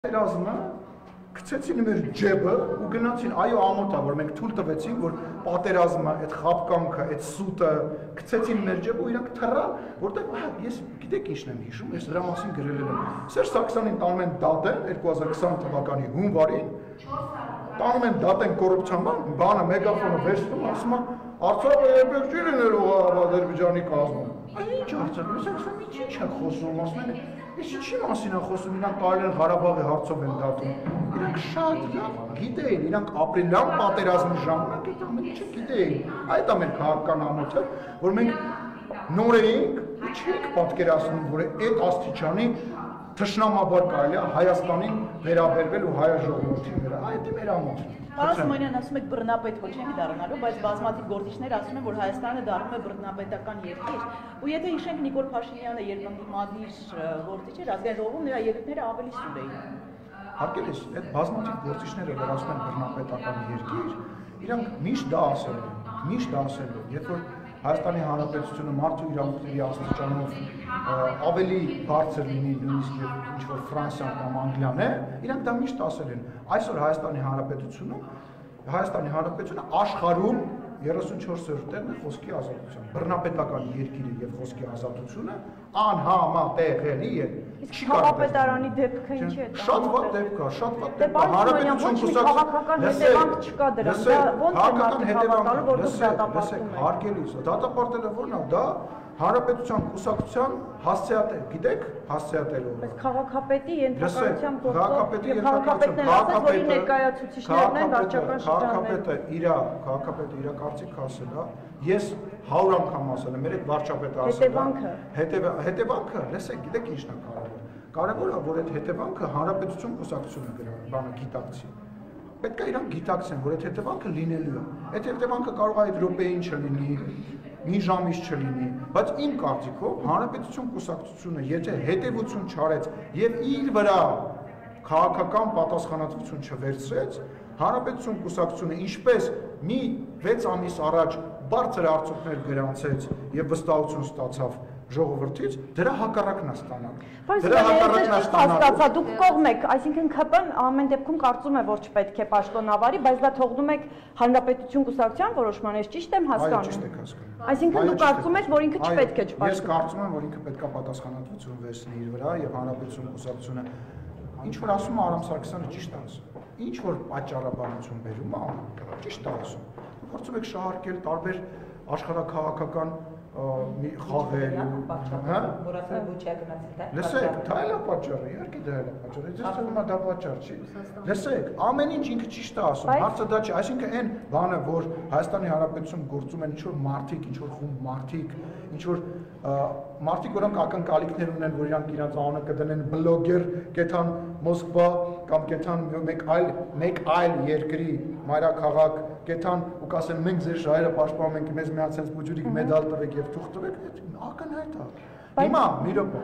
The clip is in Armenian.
Պատերազմը գցեցին մեր ջեբը ու գնացին այո ամոթա որ մենք թույլ տվեցինք որ պատերազմը այդ խապկանքը այդ սուտը գցեցին մեր ջեբը ու իրանք թռան որտեղ ես գիտեք ինչն եմ հիշում ես դրա մասին գրել եմ Սերժ Սարգսյանին տանում են դատը 2020 թվականի հունվարին տանում են դատեն կոռուպցիան բանը մեգաֆոնը վերցնում ասում է Արցախը երբեք չի լինելու Ադրբեջանի կազմում Ինչ Արցախը ինչ է խոսում ասում են Ես ինչի մասին եմ խոսում, իրանք տարել են Ղարաբաղի հարցով են դատում։ Իրանք շատ լավ գիտեին, իրանք ապրիլյան պատերազմի ժամանակ այդ ամեն ինչը գիտեին։ Այդ է մեր քաղաքական ամոթը, որ մենք նոր էինք ու չենք պատկերացնում, որ այդ աստիճանի թշնամաբար կարելի է Հայաստանին վերաբերվել ու հայ ժողովրդին վրա։ Այդ է մեր ամոթը։ Պարոն Սիմոնյան ասում եք բռնապետ ոչ ենք դառնալու, բայց բազմաթիվ գործիչներ ասում են, որ Հայաստանը դառնում է բռնապետական երկիր։ Ու եթե հիշենք Նիկոլ Փաշինյանը երբ ընդդիմադիր գործիչ էր, ազգային ժողովում նրա ելույթները ավելի սուր էին։ Հարկելիս, այդ բազմաթիվ գործիչները, որ ասում են բռնապետական երկիր, իրանք միշտ դա ասել են, միշտ դա ասել են, երբ որ Հայաստանի Հանրապետությունը մարդու իրավունքների աստիճանով ավելի բարձր լինի նույնիսկ ինչ որ Ֆրանսիան կամ Անգլիան է, իրանք դա միշտ ասել են։ Այսօր Հայաստանի Հանրապետությունը աշխարհում 34-րդ տեղն է խոսքի ազատության։ Բռնապետական երկիրը եւ խոսքի ազատությունը անհամատեղելի է։ Իսկ քաղաքապետարանի դեպքը ինչ է։ Շատ վատ դեպք է, շատ վատ դեպք է։ Հանրապետություն քաղաքական հետևանք չկա դրան։ Դա ո՞նց է հավատալու, որ դուք դատապարտում եք։ Հարգելիս, դատապարտելը որն է, դա Հանրապետության կուսակցության հասցեատեր, գիտեք, հասցեատերով։ Բայց քաղաքապետի ենթակայությամբ քաղաքապետի քաղաքապետը իր կարծիքը ասել է, ես 100 անգամ ասել եմ, մեր այդ վարչապետը ասել է, հետևանքը, լսեք, գիտեք ինչն է կարևոր։ Կարևորը որ այդ հետևանքը Հանրապետություն կուսակցությունը բանը գիտակցի։ Պետք է իրանք գիտակցեն, որ այդ հետևանքը լինելու է։ Այդ հետևանքը կարող է այդ րոպեին չլինի, մի ժամից չլինի, բայց իմ կարծիքով Հանրապետություն կուսակցությունը եթե հետևություն չարեց եւ իր վրա քաղաքական պատասխանատվություն չվերցրեց, Հանրապետություն կուսակցությունը ինչպես մի 6 ամիս առաջ բարձր արդյունքներ գրանցեց եւ վստահություն ստացավ ժողովրդից, դրա հակառակն է ստանալ։ Դրա հակառակն է ստանալ։ Դուք կողմ եք, այսինքն ԿՊ-ն ամեն դեպքում կարծում է, որ չպետք է պաշտոնավարի, բայց դա թողնում եք Հանրապետություն կուսակցության որոշման, ես ճիշտ եմ հասկանում։ Ճիշտ եք հասկանում։ Այսինքն դուք կարծում եք, որ ինքը չպետք է չպաշտոնավարի։ Ես կարծում եմ, որ ինքը պետք է պատասխանատվություն վերցնի իր վրա եւ Հանրապետություն կուսակցությունը ինչ որ ասում է Արամ Սարգսյանը ճիշտ է ասում։ Ինչ որ պատճառաբանություն բերում է, ճիշտ է ասում։ Փորձում եք շահարկել տարբեր աշխարհակաղակական խաղեր, հա, որ ասել ոչ է գնացել դա։ Լսեք, դա էլ է պատճառը, իհարկե դա էլ է պատճառը։ Ես ասում եմ դա պատճառ չի։ Լսեք, ամեն ինչ ինքը ճիշտ է ասում, հարցը դա չի, այսինքն այն բանը, որ Հայաստանի Հանրապետությունում գործում են ինչ-որ մարդիկ, ինչ-որ խումբ մարդիկ, ինչ-որ մարդիկ, որոնք ակնկալիքներ ունեն, որ իրանք անունը կդնեն բլոգեր, կեթան Մոսկվա կամ կեթան մեկ այլ երկրի մայրաքաղաք, կեթան ու կասեն մենք ձեր շահերը պաշտպանում ենք, մեզ միացած բուջուրիկ մեդալ տվեք եւ թուղթ տվեք, ակնհայտ է։ Հիմա մի րոպե